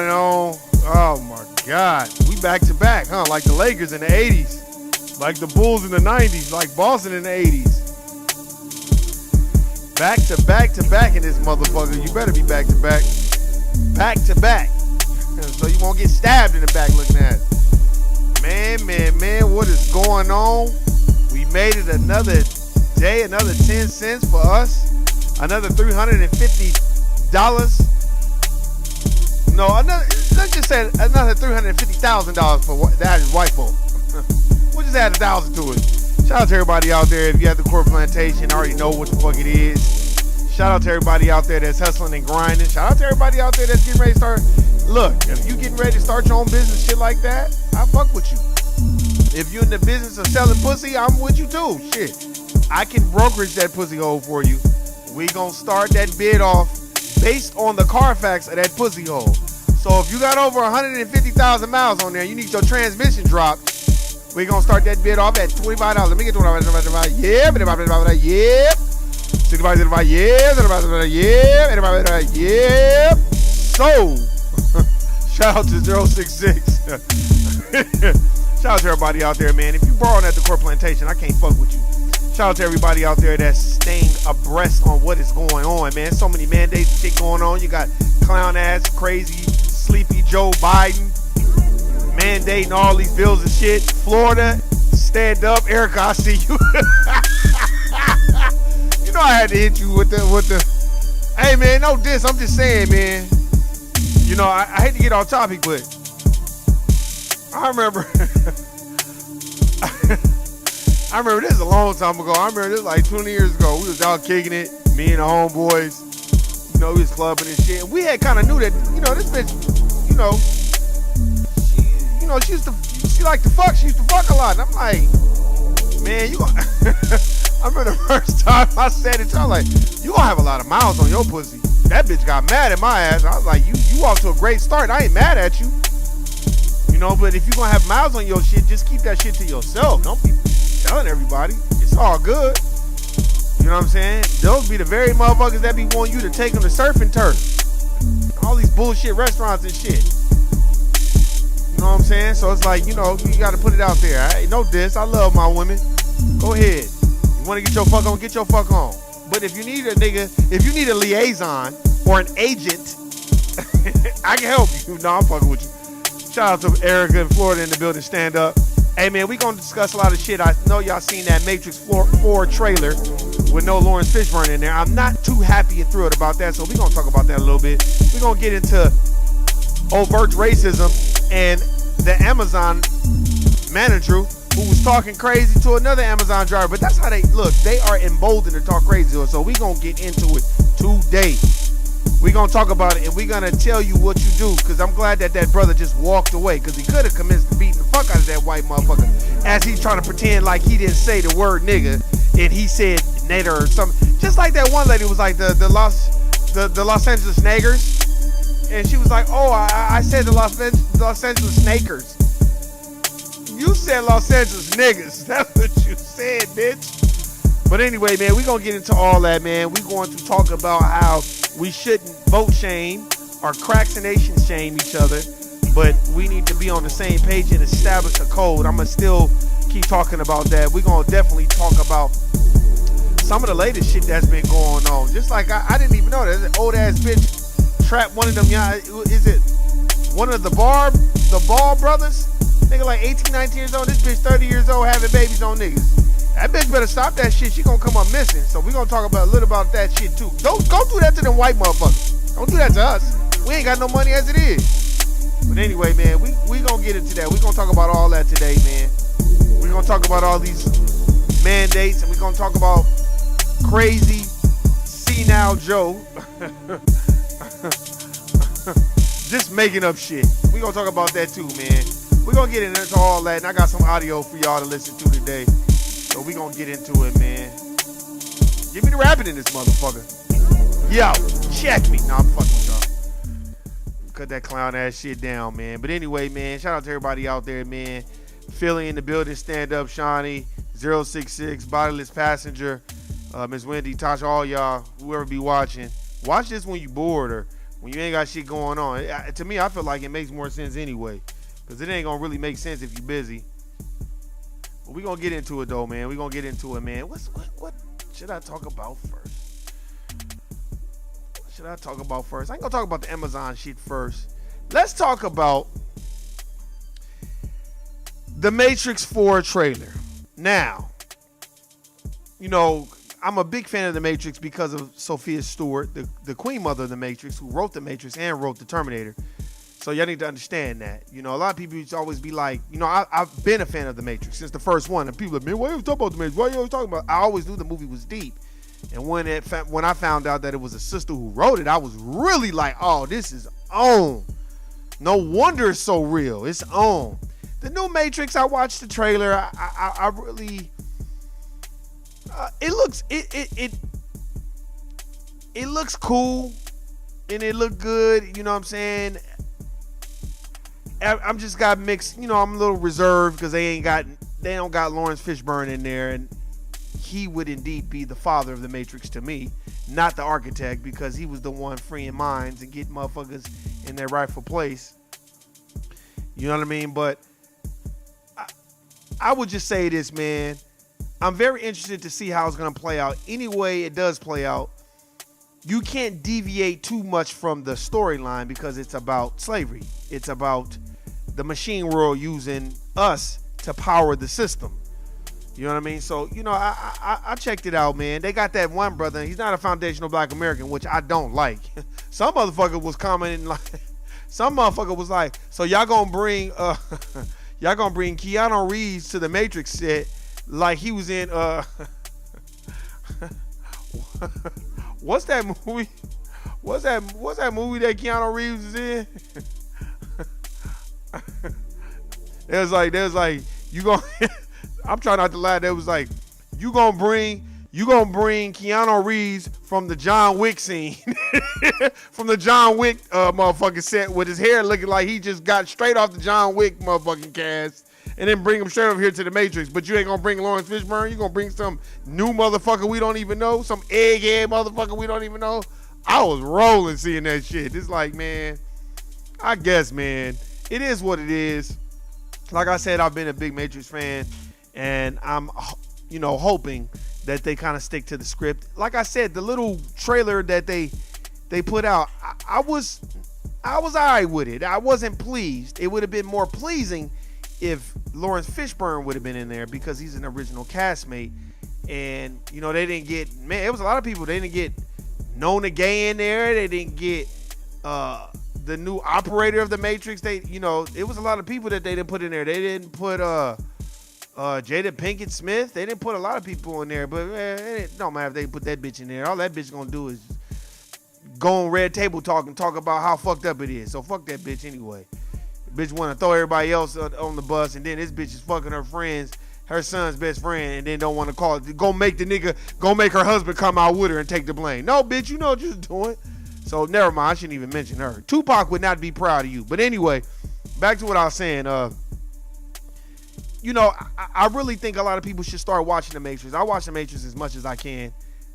going on? Oh my God. We back to back, huh? Like the Lakers in the 80s. Like the Bulls in the 90s. Like Boston in the 80s. Back to back to back in this motherfucker. You better be back to back. Back to back. So you won't get stabbed in the back looking at it. Man, what is going on? We made it another day, another 10 cents for us. Another $350. No, let's just say another $350,000 for the average white folk. We'll just add 1,000 to it. Shout out to everybody out there. If you have the core plantation, already know what the fuck it is. Shout out to everybody out there that's hustling and grinding. Shout out to everybody out there that's getting ready to start. Look, if you getting ready to start your own business, shit like that, I fuck with you. If you in the business of selling pussy, I'm with you too. Shit, I can brokerage that pussy hole for you. We gonna start that bid off based on the Carfax of that pussy hole. So if you got over 150,000 miles on there, you need your transmission dropped. We gonna start that bid off at $25. Let me get $25. Yeah, yeah. $65, yeah. So, shout out to 066. Shout out to everybody out there, man. If you borrowing at the core plantation, I can't fuck with you. Shout out to everybody out there that's staying abreast on what is going on, man. So many mandates and shit going on. You got clown ass, crazy, sleepy Joe Biden mandating all these bills and shit. Florida, stand up. Erica, I see you. You know I had to hit you with the. Hey, man, no diss. I'm just saying, man. You know, I hate to get off topic, but I remember. I remember this a long time ago. I remember this like 20 years ago. We was out kicking it, me and the homeboys. You know, we was clubbing and shit. And we had kind of knew that, you know, this bitch, you know, she liked to fuck. She used to fuck a lot. And I'm like, man, you gonna. I remember the first time I said it to her, like, you gonna have a lot of miles on your pussy. That bitch got mad at my ass. I was like, you off to a great start. I ain't mad at you. You know, but if you gonna have miles on your shit, just keep that shit to yourself. Don't be telling everybody. It's all good. You know what I'm saying? Those be the very motherfuckers that be wanting you to take them to surf and turf. All these bullshit restaurants and shit. You know what I'm saying? So it's like, you know, you gotta put it out there. I ain't no diss. I love my women. Go ahead. You wanna get your fuck on, get your fuck on. But if you need a nigga, if you need a liaison or an agent, I can help you. No, I'm fucking with you. Shout out to Erica in Florida in the building. Stand up. Hey, man, we going to discuss a lot of shit. I know y'all seen that Matrix 4 trailer with no Lawrence Fishburne in there. I'm not too happy and thrilled about that, so we going to talk about that a little bit. We're going to get into overt racism and the Amazon manager who was talking crazy to another Amazon driver. But that's how they look. They are emboldened to talk crazy. So we going to get into it today. We're going to talk about it, and we're going to tell you what you do, because I'm glad that brother just walked away, because he could have commenced to beating the fuck out of that white motherfucker as he's trying to pretend like he didn't say the word nigga, and he said nader or something. Just like that one lady was like the Los Angeles Nagers, and she was like, oh, I said the Los Angeles Snakers. You said Los Angeles niggas. That's what you said, bitch. But anyway, man, we're going to get into all that, man. We're going to talk about how we shouldn't vote shame or crackination shame each other, but we need to be on the same page and establish a code. I'm going to still keep talking about that. We're going to definitely talk about some of the latest shit that's been going on. Just like I didn't even know that old ass bitch trapped one of them. Is it one of the Ball brothers? Nigga like 18, 19 years old. This bitch 30 years old having babies on niggas. That bitch better stop that shit. She gonna come up missing. So we gonna talk about a little about that shit too. Don't do that to them white motherfuckers. Don't do that to us. We ain't got no money as it is. But anyway, man, we gonna get into that. We gonna talk about all that today, man. We gonna talk about all these mandates, and we gonna talk about crazy senile Joe just making up shit. We gonna talk about that too, man. We gonna get into all that, and I got some audio for y'all to listen to today. So we gonna get into it, man. Give me the rapping in this motherfucker. Yo, check me. Nah, I'm fucking with y'all. Cut that clown ass shit down, man. But anyway, man, shout out to everybody out there, man. Philly in the building, stand up, Shawnee, 066, bodiless passenger, Miss Wendy, Tasha, all y'all, whoever be watching. Watch this when you bored, or when you ain't got shit going on. To me, I feel like it makes more sense anyway, because it ain't gonna really make sense if you busy. But we gonna get into it though, man. We gonna get into it, man. What should I talk about first? What should I talk about first? I ain't gonna talk about the Amazon shit first. Let's talk about the Matrix 4 trailer. Now, you know, I'm a big fan of the Matrix because of Sophia Stewart, the queen mother of the Matrix, who wrote the Matrix and wrote the Terminator. So y'all need to understand that. You know, a lot of people used to always be like, you know, I've been a fan of the Matrix since the first one. And people are like, man, why you always talking about the Matrix? Why you always talking about it? I always knew the movie was deep. And when I found out that it was a sister who wrote it, I was really like, oh, this is on. No wonder it's so real. It's on. The new Matrix, I watched the trailer. I really... it looks cool and it looked good, you know what I'm saying? I'm just got mixed, you know, I'm a little reserved because they don't got Lawrence Fishburne in there, and he would indeed be the father of the Matrix to me, not the architect, because he was the one freeing minds and getting motherfuckers in their rightful place. You know what I mean? But I would just say this, man. I'm very interested to see how it's going to play out. Anyway, it does play out. You can't deviate too much from the storyline because it's about slavery. It's about the machine world using us to power the system. You know what I mean? So, you know, I checked it out, man. They got that one brother. He's not a foundational black American, which I don't like. Some motherfucker was commenting like, some motherfucker was like, so y'all gonna bring Keanu Reeves to the Matrix set like he was in what's that movie? What's that movie that Keanu Reeves is in? There's like you gonna I'm trying not to laugh. That was like you gonna bring Keanu Reeves from the John Wick scene. From the John Wick motherfucking set with his hair looking like he just got straight off the John Wick motherfucking cast. And then bring him straight over here to the Matrix. But you ain't gonna bring Lawrence Fishburne. You gonna bring some new motherfucker we don't even know. Some egghead motherfucker we don't even know. I was rolling seeing that shit. It's like, man, I guess, man, it is what it is. Like I said, I've been a big Matrix fan. And I'm, you know, hoping that they kind of stick to the script. Like I said, the little trailer that they put out, I was all right with it. I wasn't pleased. It would have been more pleasing if Lawrence Fishburne would have been in there because he's an original castmate. And, you know, they didn't get, man, it was a lot of people. They didn't get Nona Gay in there. They didn't get the new operator of the Matrix. You know, it was a lot of people that they didn't put in there. They didn't put Jada Pinkett Smith. They didn't put a lot of people in there. But, man, it don't matter if they put that bitch in there. All that bitch gonna do is go on Red Table Talk and talk about how fucked up it is. So fuck that bitch anyway. Bitch want to throw everybody else on the bus, and then this bitch is fucking her friends, her son's best friend, and then don't want to call it. Go make her husband come out with her and take the blame. No, bitch, you know what you're doing. So never mind, I shouldn't even mention her. Tupac would not be proud of you. But anyway, back to what I was saying. You know, I really think a lot of people should start watching The Matrix. I watch The Matrix as much as I can.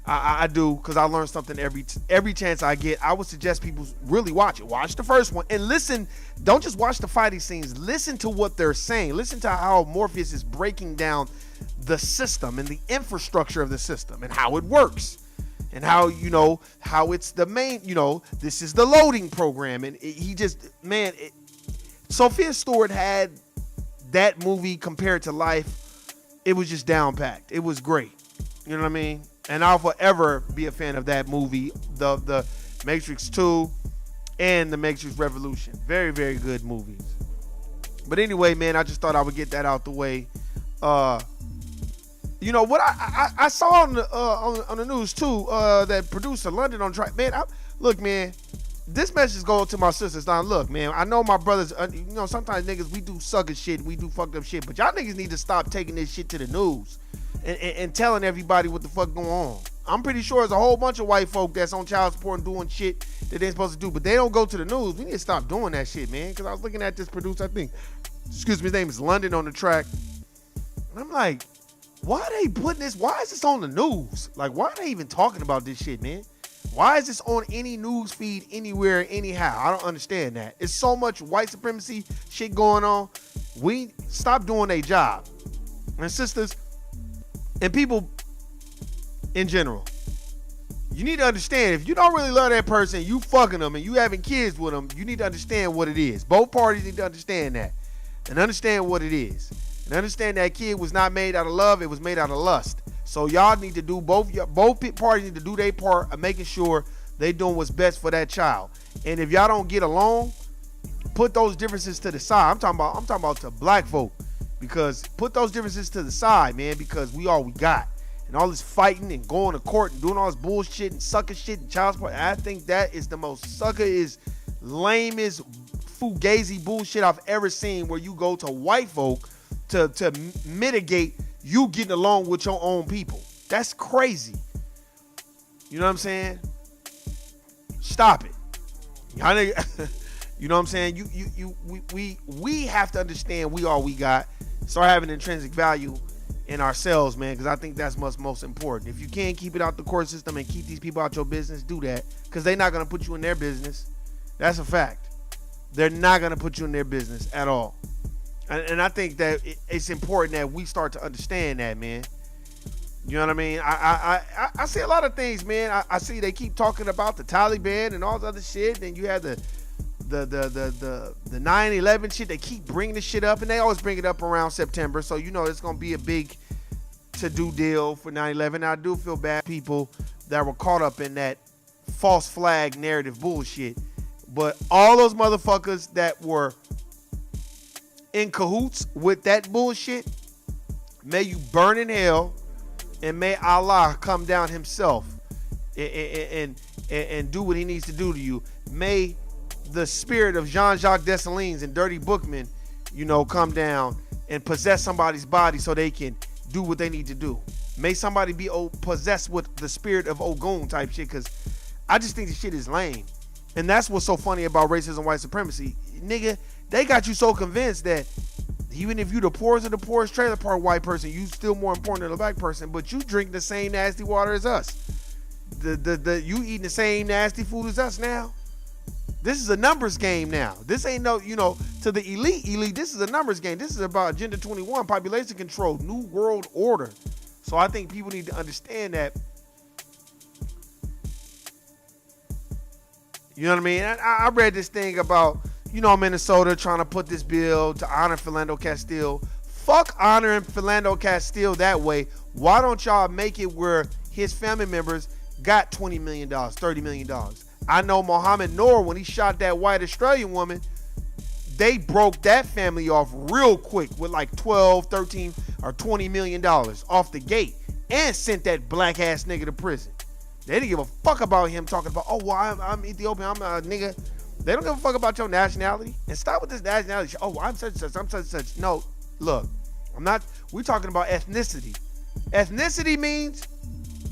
I do, because I learn something every chance I get. I would suggest people really watch it. Watch the first one and listen. Don't just watch the fighting scenes. Listen to what they're saying. Listen to how Morpheus is breaking down the system and the infrastructure of the system and how it works. And how, you know, how it's the main, you know, this is the loading program. And Sophia Stewart had that movie compared to life. It was just down packed. It was great. You know what I mean? And I'll forever be a fan of that movie, the Matrix 2 and the Matrix Revolution. Very, very good movies. But anyway, man, I just thought I would get that out the way. You know what I saw on the news too, that producer London on track. Man, look, man, this message goes to my sisters. Now, look, man, I know my brothers. You know, sometimes niggas we do sucker shit, we do fucked up shit, but y'all niggas need to stop taking this shit to the news. And telling everybody what the fuck going on. I'm pretty sure there's a whole bunch of white folk that's on child support and doing shit that they ain't supposed to do, but they don't go to the news. We need to stop doing that shit, man. Because I was looking at this producer, I think, his name is London on the track. And I'm like, why are they putting this? Why is this on the news? Like, why are they even talking about this shit, man? Why is this on any news feed anywhere, anyhow? I don't understand that. It's so much white supremacy shit going on. We stop doing their job. And sisters and people in general, you need to understand, if you don't really love that person, you fucking them and you having kids with them, you need to understand what it is. Both parties need to understand that and understand what it is. And understand that kid was not made out of love, it was made out of lust. So y'all need to do, both parties need to do their part of making sure they doing what's best for that child. And if y'all don't get along, put those differences to the side. I'm talking about to black folk, because put those differences to the side, man, because we all we got. And all this fighting and going to court and doing all this bullshit and sucker shit and child support, I think that is the most sucker is lamest fugazi bullshit I've ever seen, where you go to white folk to mitigate you getting along with your own people. That's crazy. You know what I'm saying? Stop it. You know what I'm saying? We have to understand we all we got. Start having intrinsic value in ourselves, man, because I think that's most important. If you can't keep it out the court system and keep these people out your business, do that, because they're not going to put you in their business. That's a fact. They're not going to put you in their business at all. And I think that it's important that we start to understand that, man. You know what I mean? I see a lot of things, man. I see they keep talking about the Taliban and all this other shit. Then you have the 9/11 shit. They keep bringing this shit up, and they always bring it up around September. So you know it's gonna be a big to-do deal for 9/11. I do feel bad people that were caught up in that false flag narrative bullshit. But all those motherfuckers that were in cahoots with that bullshit, may you burn in hell, and may Allah come down himself and do what he needs to do to you. May the spirit of Jean-Jacques Dessalines and Dirty Bookman, you know, come down and possess somebody's body so they can do what they need to do. May somebody be possessed with the spirit of Ogun type shit, because I just think this shit is lame. And that's what's so funny about racism, white supremacy. Nigga, they got you so convinced that even if you the poorest of the poorest trailer park white person, you still more important than a black person, but you drink the same nasty water as us. You eating the same nasty food as us now. This is a numbers game now. This ain't no, you know, to the elite, this is a numbers game. This is about Agenda 21, population control, new world order. So I think people need to understand that. You know what I mean? I read this thing about, you know, Minnesota trying to put this bill to honor Philando Castile. Fuck honoring Philando Castile that way. Why don't y'all make it where his family members got $20 million, $30 million? I know Mohammed Noor, when he shot that white Australian woman, they broke that family off real quick with like 12, 13, or $20 million off the gate, and sent that black ass nigga to prison. They didn't give a fuck about him talking about, oh, well, I'm Ethiopian, I'm a nigga. They don't give a fuck about your nationality. And stop with this nationality shit. Oh, I'm such and such, I'm such and such. No, look, we're talking about ethnicity. Ethnicity means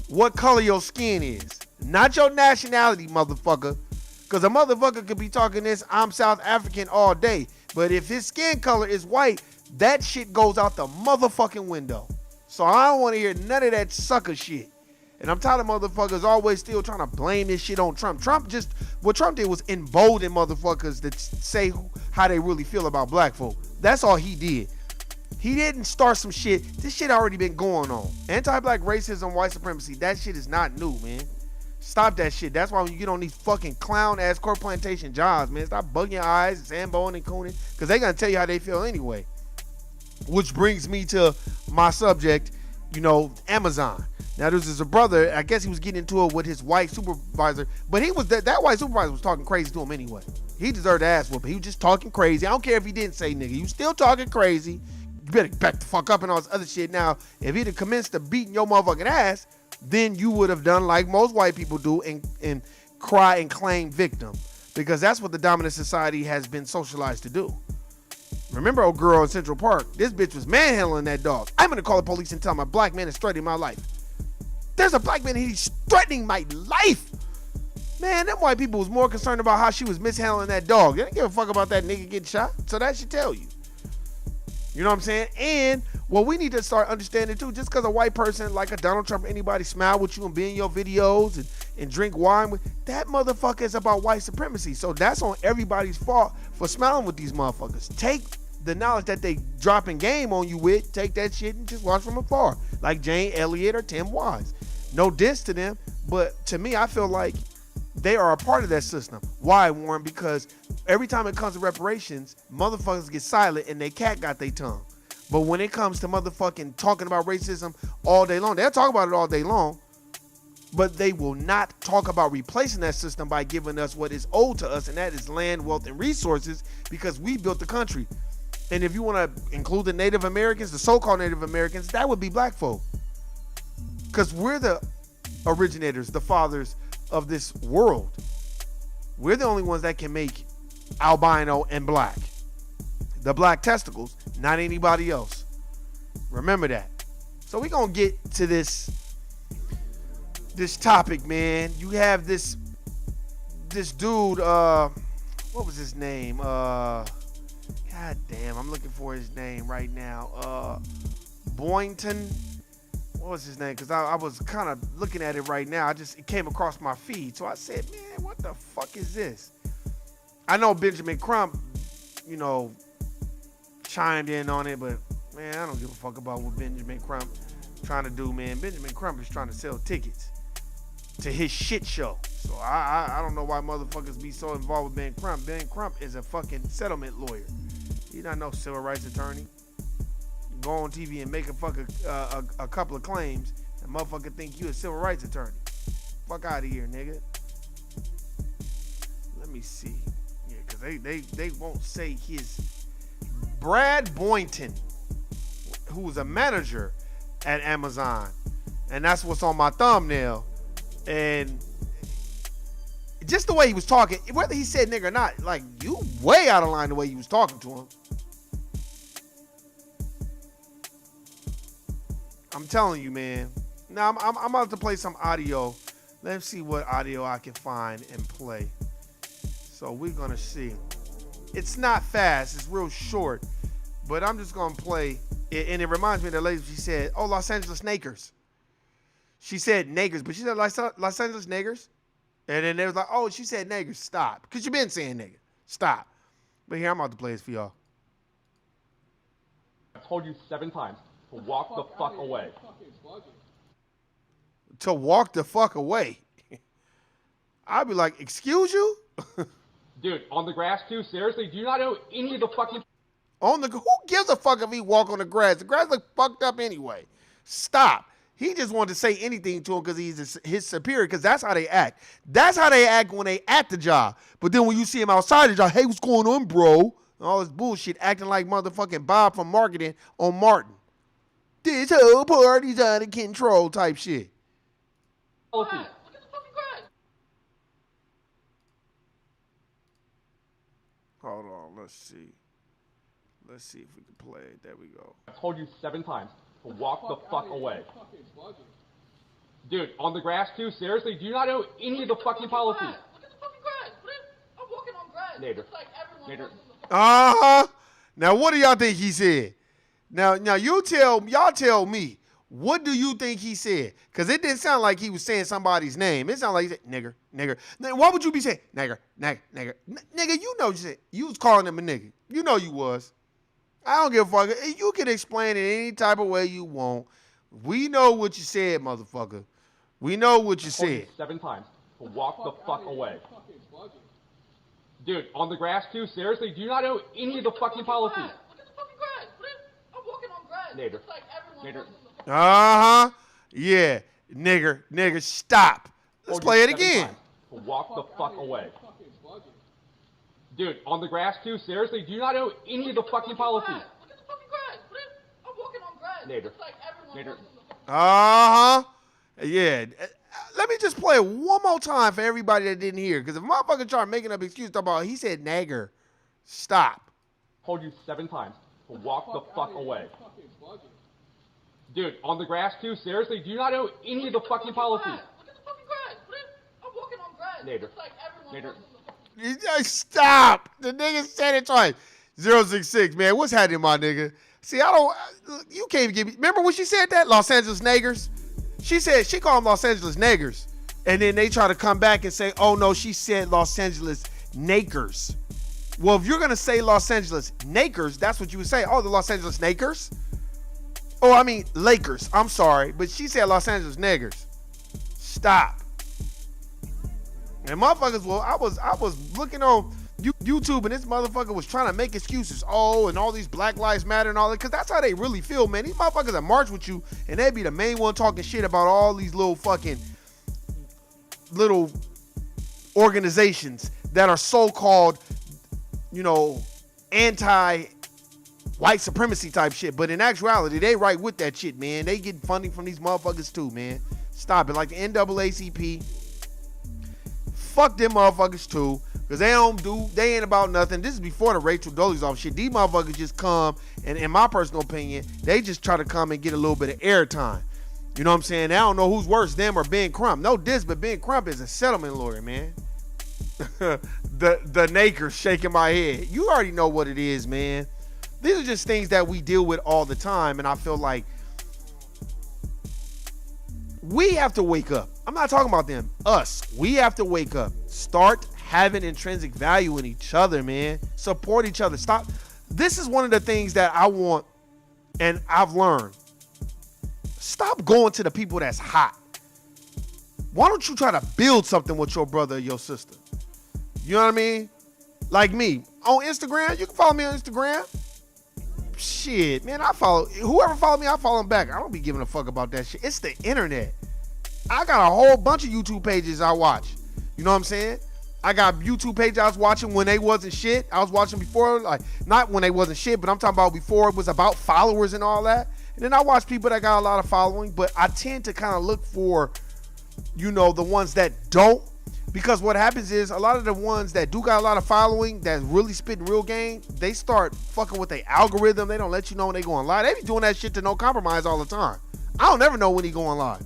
what color your skin is, not your nationality, motherfucker. Because a motherfucker could be talking this, I'm South African all day. But if his skin color is white, that shit goes out the motherfucking window. So I don't want to hear none of that sucker shit. And I'm tired of motherfuckers always still trying to blame this shit on Trump. What Trump did was embolden motherfuckers that say how they really feel about black folk. That's all he did. He didn't start some shit. This shit already been going on. Anti-black racism, white supremacy, that shit is not new, man. Stop that shit. That's why when you get on these fucking clown-ass court plantation jobs, man, stop bugging your eyes, Samboing and cooning, because they gonna tell you how they feel anyway. Which brings me to my subject, you know, Amazon. Now, this is a brother, I guess he was getting into it with his white supervisor, but he was that white supervisor was talking crazy to him anyway. He deserved the ass whooping. He was just talking crazy. I don't care if he didn't say nigga. You still talking crazy. You better back the fuck up and all this other shit. Now, if he'd have commenced to beating your motherfucking ass, then you would have done like most white people do and cry and claim victim. Because that's what the dominant society has been socialized to do. Remember old girl in Central Park? This bitch was manhandling that dog. I'm going to call the police and tell my black man is threatening my life. There's a black man and he's threatening my life. Man, them white people was more concerned about how she was mishandling that dog. They didn't give a fuck about that nigga getting shot. So that should tell you. You know what I'm saying? And what we need to start understanding too, just because a white person like a Donald Trump or anybody smile with you and be in your videos and and drink wine with, that motherfucker is about white supremacy. So that's on everybody's fault for smiling with these motherfuckers. Take the knowledge that they dropping game on you with, take that shit and just watch from afar. Like Jane Elliott or Tim Wise. No diss to them, but to me, I feel like they are a part of that system. Why, Warren? Because every time it comes to reparations, motherfuckers get silent and they cat got their tongue. But when it comes to motherfucking talking about racism all day long, they'll talk about it all day long, but they will not talk about replacing that system by giving us what is owed to us, and that is land, wealth, and resources, because we built the country. And if you want to include the Native Americans, the so-called Native Americans, that would be black folk. Because we're the originators, the fathers of this world. We're the only ones that can make albino and black. The black testicles, not anybody else. Remember that. So we're going to get to this topic, man. You have this dude, what was his name? God damn, I'm looking for his name right now. Boynton. What was his name? Because I was kind of looking at it right now. It came across my feed. So I said, man, what the fuck is this? I know Benjamin Crump, chimed in on it, but man, I don't give a fuck about what Benjamin Crump trying to do, man. Benjamin Crump is trying to sell tickets to his shit show. So I don't know why motherfuckers be so involved with Ben Crump. Ben Crump is a fucking settlement lawyer. He's not no civil rights attorney. You go on TV and make a couple of claims, and motherfucker think you a civil rights attorney. Fuck out of here, nigga. Let me see. Yeah, because they won't say his. Brad Boynton, who was a manager at Amazon, and that's what's on my thumbnail. And just the way he was talking, whether he said nigga or not, like, you way out of line the way he was talking to him. I'm telling you, man. Now I'm about to play some audio. Let's see what audio I can find and play. So we're gonna see. It's not fast, it's real short, but I'm just gonna play it, and it reminds me of the lady. She said, "Oh, Los Angeles Nakers." She said "nagers," but she said Los Angeles Nagers, and then they was like, "Oh, she said nagers." Stop, because you been saying nigga. Stop. But here, I'm about to play this for y'all. I told you 7 times to walk the fuck away. To walk the fuck away. I'd be like, "Excuse you." Dude, on the grass too? Seriously? Do you not know any of the fucking... Who gives a fuck if he walk on the grass? The grass look fucked up anyway. Stop. He just wanted to say anything to him because he's his superior, because that's how they act. That's how they act when they at the job. But then when you see him outside the job, "Hey, what's going on, bro?" And all this bullshit, acting like motherfucking Bob from marketing on Martin. This whole party's out of control type shit. Policy. Hold on, let's see. Let's see if we can play it. There we go. I told you 7 times to walk the fuck away. Dude, on the grass too? Seriously? Do you not know any of the fucking policies? Look at the fucking grass. I'm walking on grass. Nader. It's like everyone Uh-huh. Now what do y'all think he said? Now y'all tell me, what do you think he said? Because it didn't sound like he was saying somebody's name. It sounded like he said nigger, nigger. Now, why would you be saying nigger, nigger, nigger? Nigga, you know you was calling him a nigga. You know you was. I don't give a fuck. You can explain it any type of way you want. We know what you said, motherfucker. We know what you said. I told you 7 times to walk the fuck away. Dude, on the grass too? Seriously? Do you not know any of the fucking policies? Look at the fucking grass. I'm walking on grass. Nader. It's like everyone Nader. Uh-huh. Yeah. Nigger, stop. Let's play it again. To walk the fuck away. Dude, on the grass too? Seriously? Do you not know any of the fucking policies? Look at the fucking grass. I'm walking on grass. Nader. It's like everyone Nader. Uh-huh. Yeah. Let me just play it one more time for everybody that didn't hear. Because if motherfuckers start making up excuses about he said nagger, stop. Told you 7 times to walk the fuck away. Dude, on the grass too? Seriously? Do you not know any of the fucking policies? Look at the fucking grass. I'm walking on grass. Nader. It's like everyone Nader. Stop. The nigga said it twice. 066, man. What's happening, my nigga? See, you can't even give me. Remember when she said that? Los Angeles Nagers? She called them Los Angeles Nagers. And then they try to come back and say, oh no, she said Los Angeles Nakers. Well, if you're going to say Los Angeles Nakers, that's what you would say. Oh, the Los Angeles Nakers? Oh, I mean Lakers. I'm sorry. But she said Los Angeles Niggers. Stop. And motherfuckers, well, I was looking on YouTube and this motherfucker was trying to make excuses. Oh, and all these Black Lives Matter and all that. Because that's how they really feel, man. These motherfuckers that march with you and they be the main one talking shit about all these little organizations that are so-called, anti-white supremacy type shit. But in actuality, they right with that shit, man. They get funding from these motherfuckers too, man. Stop it. Like the NAACP. Fuck them motherfuckers too. Because they ain't about nothing. This is before the Rachel Dolezal shit. These motherfuckers just come, and in my personal opinion, they just try to come and get a little bit of airtime. You know what I'm saying? I don't know who's worse, them or Ben Crump. No diss, but Ben Crump is a settlement lawyer, man. the Nakers shaking my head. You already know what it is, man. These are just things that we deal with all the time, and I feel like we have to wake up. I'm not talking about them. Us. We have to wake up. Start having intrinsic value in each other, man. Support each other. Stop. This is one of the things that I want, and I've learned. Stop going to the people that's hot. Why don't you try to build something with your brother or your sister? You know what I mean? Like me. On Instagram, you can follow me on Instagram. Shit, man, whoever follow me, I follow them back. I don't be giving a fuck about that shit. It's the internet. I got a whole bunch of YouTube pages I watch. You know what I'm saying? I got YouTube pages I was watching when they wasn't shit. I was watching before, like, not when they wasn't shit, but I'm talking about before it was about followers and all that. And then I watch people that got a lot of following, but I tend to kind of look for, the ones that don't. Because what happens is a lot of the ones that do got a lot of following that's really spitting real game, they start fucking with their algorithm. They don't let you know when they going live. They be doing that shit to No Compromise all the time. I don't ever know when he going live.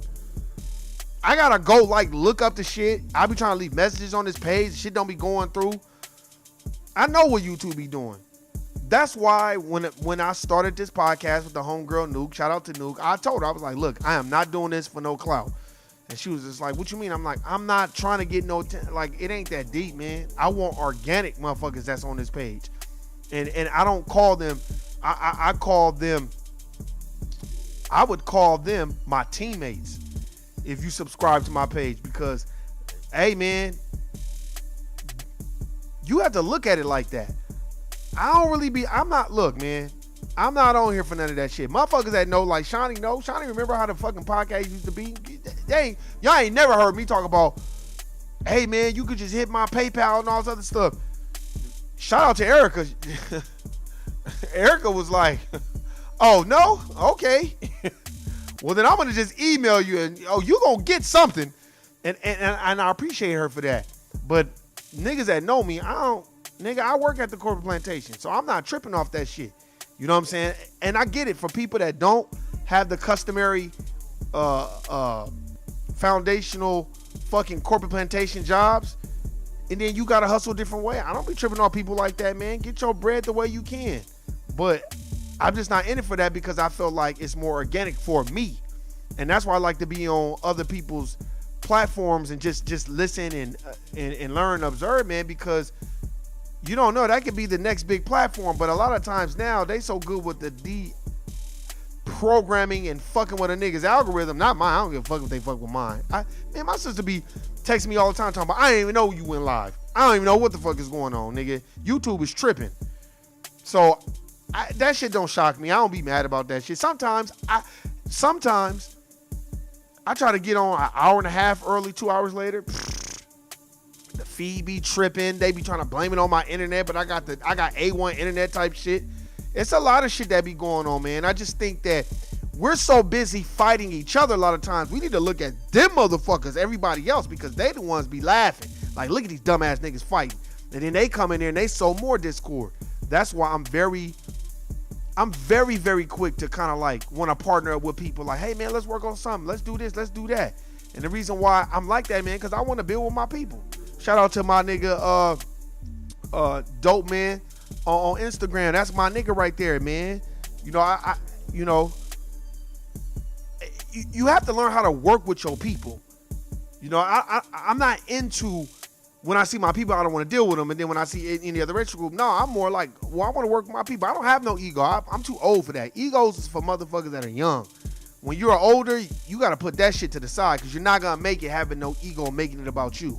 I gotta go look up the shit. I be trying to leave messages on this page. Shit don't be going through. I know what YouTube be doing. That's why when I started this podcast with the homegirl Nuke, shout out to Nuke, I told her, I was like, look, I am not doing this for no clout. And she was just like, what you mean? I'm like, I'm not trying to get it ain't that deep, man. I want organic motherfuckers that's on this page. And I don't call them, I would call them my teammates if you subscribe to my page, because, hey, man, you have to look at it like that. Look, man, I'm not on here for none of that shit. Motherfuckers that know, like Shawnee remember how the fucking podcast used to be? Y'all ain't never heard me talk about, hey, man, you could just hit my PayPal and all this other stuff. Shout out to Erica. Erica was like, oh, no? Okay. Well, then I'm going to just email you and, you going to get something. And I appreciate her for that. But niggas that know me, I work at the corporate plantation, so I'm not tripping off that shit. You know what I'm saying? And I get it for people that don't have the customary foundational fucking corporate plantation jobs, and then you got to hustle a different way. I don't be tripping off people like that, man. Get your bread the way you can. But I'm just not in it for that because I feel like it's more organic for me. And that's why I like to be on other people's platforms and just listen and learn and observe, man, because you don't know, that could be the next big platform. But a lot of times now they so good with the programming and fucking with a nigga's algorithm. Not mine. I don't give a fuck if they fuck with mine. Man, my sister be texting me all the time talking about, I didn't even know you went live. I don't even know what the fuck is going on, nigga. YouTube is tripping. So that shit don't shock me. I don't be mad about that shit. Sometimes I try to get on an hour and a half early, 2 hours later. The feed be tripping. They be trying to blame it on my internet, but I got A1 internet type shit. It's a lot of shit that be going on, man. I just think that we're so busy fighting each other a lot of times. We need to look at them motherfuckers, everybody else, because they the ones be laughing. Like, look at these dumbass niggas fighting. And then they come in there and they sow more discord. That's why I'm very, very quick to kind of like want to partner up with people like, hey, man, let's work on something. Let's do this. Let's do that. And the reason why I'm like that, man, because I want to build with my people. Shout out to my nigga, Dope Man on Instagram. That's my nigga right there, man. You know, you have to learn how to work with your people. You know, I'm not into when I see my people, I don't want to deal with them. And then when I see any other racial group, no, I'm more like, well, I want to work with my people. I don't have no ego. I'm too old for that. Egos is for motherfuckers that are young. When you're older, you got to put that shit to the side because you're not going to make it having no ego and making it about you.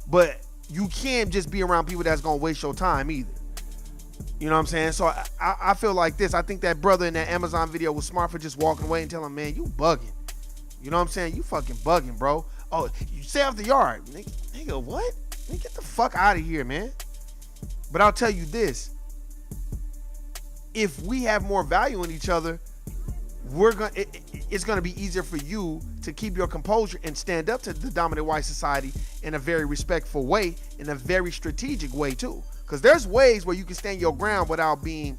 But you can't just be around people that's going to waste your time either. You know what I'm saying? So I feel like this. I think that brother in that Amazon video was smart for just walking away and telling him, man, you bugging. You know what I'm saying? You fucking bugging, bro. Oh, you stay off the yard. Nigga, what? Nigga, get the fuck out of here, man. But I'll tell you this. If we have more value in each other, it's gonna be easier for you to keep your composure and stand up to the dominant white society in a very respectful way, in a very strategic way too. Because there's ways where you can stand your ground without being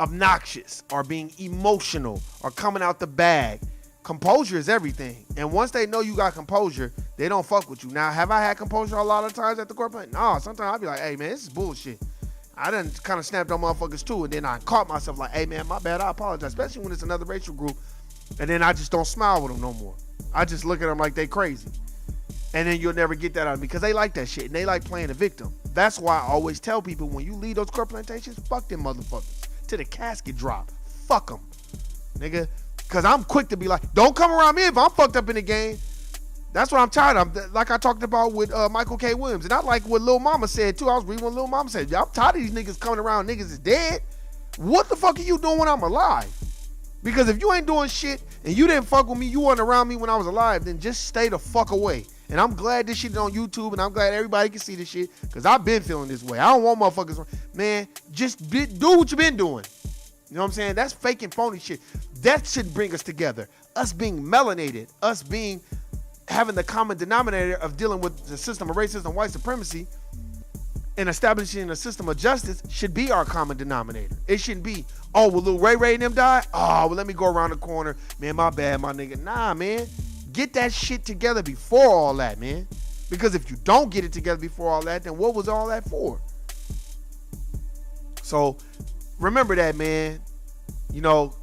obnoxious or being emotional or coming out the bag. Composure is everything. And once they know you got composure, they don't fuck with you. Now, have I had composure a lot of times at the corporate? No, sometimes I'll be like, hey, man, this is bullshit. I done kind of snapped on motherfuckers too. And then I caught myself like, hey, man, my bad, I apologize. Especially when it's another racial group. And then I just don't smile with them no more. I just look at them like they crazy. And then you'll never get that out of me because they like that shit. And they like playing the victim. That's why I always tell people when you leave those corporate plantations, fuck them motherfuckers. Till the casket drop. Fuck them. Nigga. Because I'm quick to be like, don't come around me if I'm fucked up in the game. That's what I'm tired of. Like I talked about with Michael K. Williams. And I like what Lil Mama said too. I was reading what Lil Mama said. I'm tired of these niggas coming around niggas is dead. What the fuck are you doing when I'm alive? Because if you ain't doing shit and you didn't fuck with me, you weren't around me when I was alive, then just stay the fuck away. And I'm glad this shit is on YouTube and I'm glad everybody can see this shit because I've been feeling this way. I don't want motherfuckers, man, just do what you been doing. You know what I'm saying? That's fake and phony shit. That should bring us together. Us being melanated, us having the common denominator of dealing with the system of racism and white supremacy and establishing a system of justice should be our common denominator. It shouldn't be, oh, will Lil Ray and them die? Oh, well, let me go around the corner. Man, my bad, my nigga. Nah, man. Get that shit together before all that, man. Because if you don't get it together before all that, then what was all that for? So remember that, man. You know,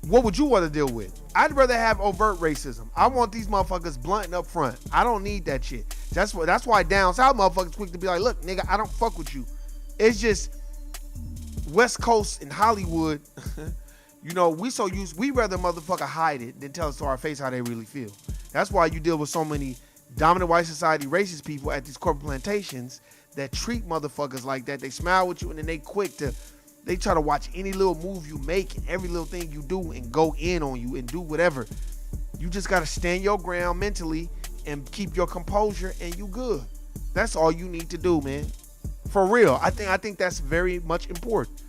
what would you want to deal with? I'd rather have overt racism. I want these motherfuckers blunt and up front. I don't need that shit. That's why down south motherfuckers quick to be like, look, nigga, I don't fuck with you. It's just West Coast and Hollywood. You know, we rather motherfucker hide it than tell us to our face how they really feel. That's why you deal with so many dominant white society racist people at these corporate plantations that treat motherfuckers like that. They smile with you and then they try to watch any little move you make and every little thing you do and go in on you and do whatever. You just got to stand your ground mentally and keep your composure and you good. That's all you need to do, man. For real. I think that's very much important.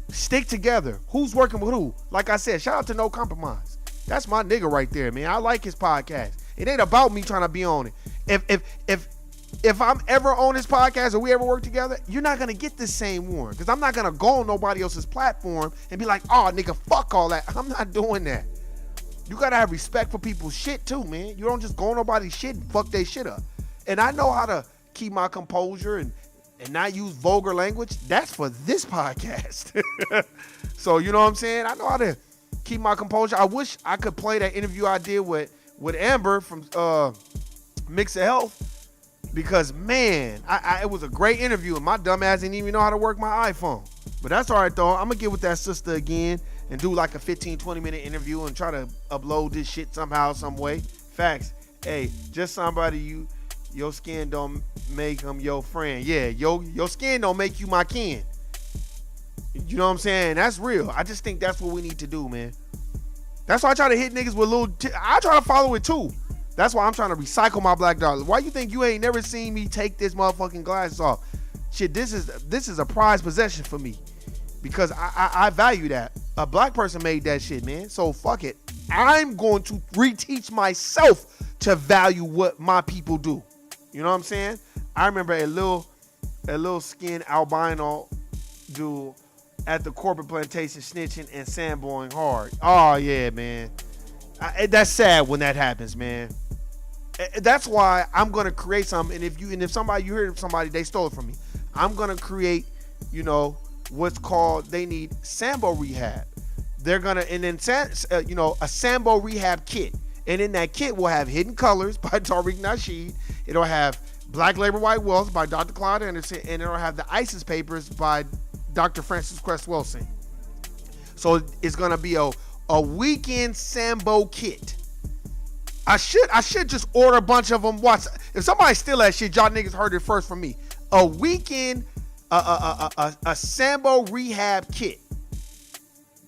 Stick together. Who's working with who? Like I said, shout out to No Compromise. That's my nigga right there, man. I like his podcast. It ain't about me trying to be on it. If I'm ever on this podcast or we ever work together, you're not gonna get the same one. Because I'm not gonna go on nobody else's platform and be like, oh nigga, fuck all that. I'm not doing that. You gotta have respect for people's shit too, man. You don't just go on nobody's shit and fuck their shit up. And I know how to keep my composure and not use vulgar language. That's for this podcast. So you know what I'm saying? I know how to keep my composure. I wish I could play that interview I did with Amber from Mix of Health, because man, it was a great interview and my dumb ass didn't even know how to work my iPhone. But that's all right though. I'm gonna get with that sister again and do like a 15-20 minute interview and try to upload this shit somehow, some way. Facts. Hey, just somebody your skin don't make them your friend. Yeah, your skin don't make you my kin. You know what I'm saying? That's real. I just think that's what we need to do, man. That's why I try to hit niggas with I try to follow it too. That's why I'm trying to recycle my black dollars. Why you think you ain't never seen me take this motherfucking glasses off? Shit, this is a prized possession for me. Because I value that. A black person made that shit, man. So fuck it. I'm going to reteach myself to value what my people do. You know what I'm saying? I remember a little skin albino dude at the corporate plantation snitching and sandboying hard. Oh yeah, man. That's sad when that happens, man. That's why I'm gonna create something. And if somebody you heard somebody they stole it from me, I'm gonna create, what's called, they need Sambo rehab. They're gonna a Sambo rehab kit. And in that kit, we'll have Hidden Colors by Tariq Nasheed. It'll have Black Labor, White Wealth by Dr. Claude Anderson. And it'll have the ISIS Papers by Dr. Francis Cress Wilson. So it's going to be a weekend Sambo kit. I should just order a bunch of them. Watch. If somebody steal that shit, y'all niggas heard it first from me. A weekend, a Sambo rehab kit.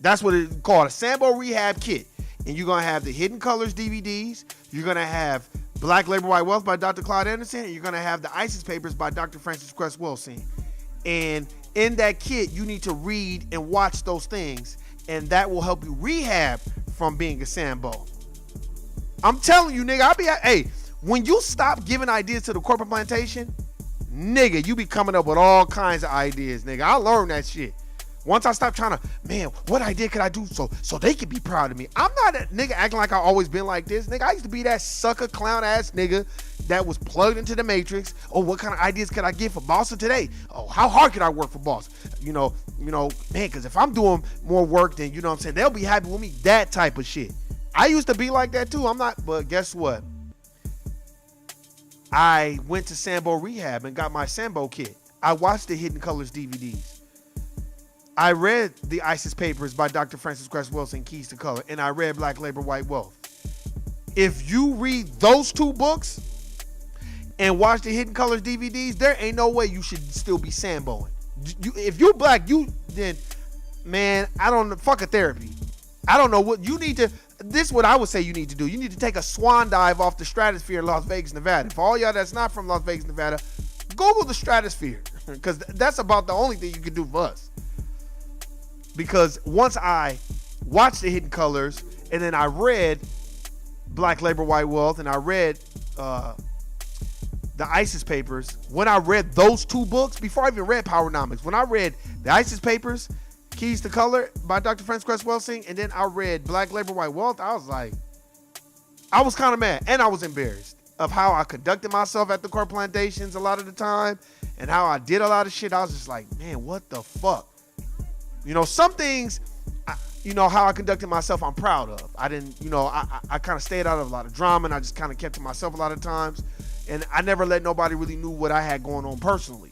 That's what it's called, a Sambo rehab kit. And you're going to have the Hidden Colors DVDs. You're going to have Black Labor, White Wealth by Dr. Claude Anderson. And you're going to have the ISIS Papers by Dr. Francis Cress Wilson. And in that kit, you need to read and watch those things. And that will help you rehab from being a Sambo. I'm telling you, nigga, when you stop giving ideas to the corporate plantation, nigga, you be coming up with all kinds of ideas, nigga. I learned that shit. Once I stopped trying to, man, what idea could I do so they could be proud of me? I'm not a nigga acting like I always been like this. Nigga, I used to be that sucker clown ass nigga that was plugged into the matrix. Oh, what kind of ideas could I get for Boston today? Oh, how hard could I work for Boston? You know, man, because if I'm doing more work, then, you know what I'm saying, they'll be happy with me. That type of shit. I used to be like that too. I'm not, but guess what? I went to Sambo Rehab and got my Sambo kit. I watched the Hidden Colors DVDs. I read the ISIS Papers by Dr. Francis Cress Wilson, Keys to Color, and I read Black Labor, White Wealth. If you read those two books and watch the Hidden Colors DVDs, there ain't no way you should still be Samboing. If you're black, then, man, I don't know, fuck a therapy. I don't know what you need to, this is what I would say you need to do. You need to take a swan dive off the stratosphere in Las Vegas, Nevada. For all y'all that's not from Las Vegas, Nevada, Google the stratosphere, because that's about the only thing you can do for us. Because once I watched the Hidden Colors and then I read Black Labor, White Wealth, and I read the ISIS Papers, when I read those two books, before I even read Powernomics, when I read the ISIS Papers, Keys to Color by Dr. Francis Cress Wilson, and then I read Black Labor, White Wealth, I was like, I was kind of mad and I was embarrassed of how I conducted myself at the corp plantations a lot of the time and how I did a lot of shit. I was just like, man, what the fuck? You know, some things, how I conducted myself, I'm proud of. I didn't, I kind of stayed out of a lot of drama and I just kind of kept to myself a lot of times. And I never let nobody really knew what I had going on personally.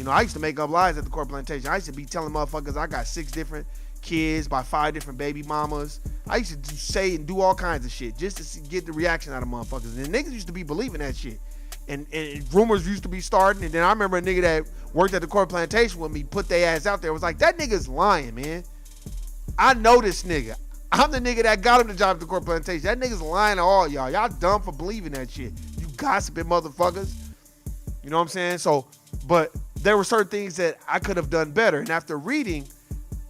I used to make up lies at the corp plantation. I used to be telling motherfuckers I got 6 different kids by 5 different baby mamas. I used to say and do all kinds of shit just to get the reaction out of motherfuckers. And niggas used to be believing that shit. And rumors used to be starting. And then I remember a nigga that worked at the corp plantation with me put their ass out there. It was like, that nigga's lying, man. I know this nigga. I'm the nigga that got him the job at the corp plantation. That nigga's lying to all y'all. Y'all dumb for believing that shit. You gossiping motherfuckers. You know what I'm saying? So, but there were certain things that I could have done better. And after reading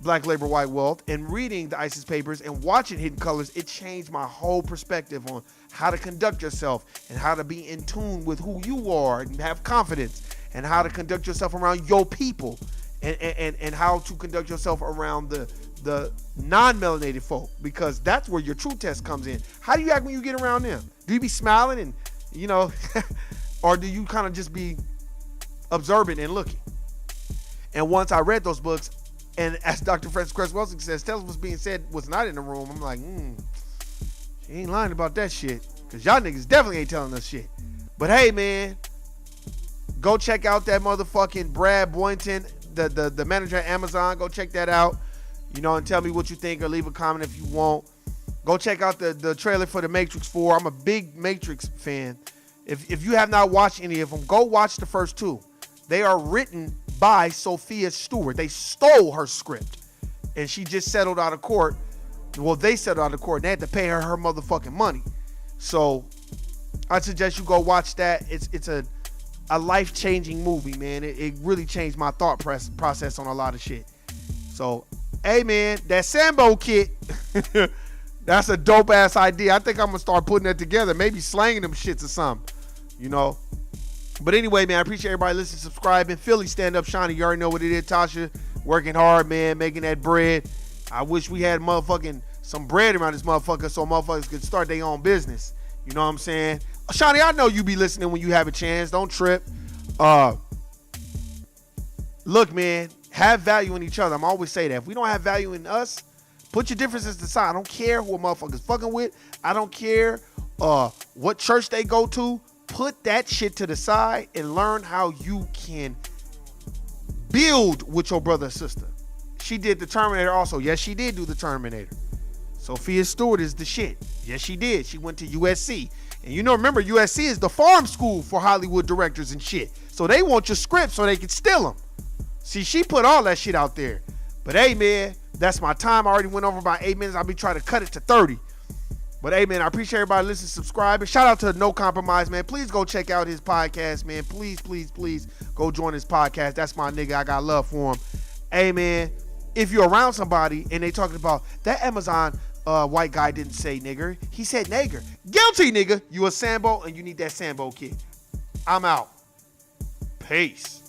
Black Labor, White Wealth and reading the ISIS Papers and watching Hidden Colors, it changed my whole perspective on how to conduct yourself and how to be in tune with who you are and have confidence and how to conduct yourself around your people and how to conduct yourself around the non-melanated folk, because that's where your true test comes in. How do you act when you get around them? Do you be smiling and, or do you kind of just be observant and looking? And once I read those books, and as Dr. Francis Cress Wilson says, tell us what's being said was not in the room. I'm like, she ain't lying about that shit, because y'all niggas definitely ain't telling us shit. But hey, man, go check out that motherfucking Brad Boynton, the manager at Amazon. Go check that out, and tell me what you think, or leave a comment if you want. Go check out the trailer for The Matrix 4. I'm a big Matrix fan. If you have not watched any of them, go watch the first 2. They are written by Sophia Stewart. They stole her script, and she just settled out of court. Well, they settled out of court, and they had to pay her motherfucking money. So I suggest you go watch that. It's a life-changing movie, man. It really changed my thought process on a lot of shit. So, hey, man, that Sambo kit, that's a dope-ass idea. I think I'm going to start putting that together, maybe slanging them shits or something, But anyway, man, I appreciate everybody listening, subscribing. Philly Stand Up Shawnee, you already know what it is. Tasha, working hard, man, making that bread. I wish we had some bread around this motherfucker so motherfuckers could start their own business. You know what I'm saying? Shawnee, I know you be listening when you have a chance. Don't trip. Look, man, have value in each other. I'm always say that. If we don't have value in us, Put your differences aside. I don't care who a motherfucker's fucking with. I don't care what church they go to. Put that shit to the side and learn how you can build with your brother or sister. She did the Terminator also. Yes, she did do the Terminator. Sophia Stewart is the shit. Yes, she did. She went to USC. And you know, remember, USC is the farm school for Hollywood directors and shit. So they want your script so they can steal them. See, she put all that shit out there. But hey, man, that's my time. I already went over about 8 minutes. I'll be trying to cut it to 30. But hey, man, I appreciate everybody listening, subscribing. Shout out to No Compromise, man. Please go check out his podcast, man. Please, please, please go join his podcast. That's my nigga. I got love for him. Hey, man, if you're around somebody and they talking about that Amazon white guy didn't say nigger, he said nigger. Guilty, nigga. You a Sambo and you need that Sambo kick. I'm out. Peace.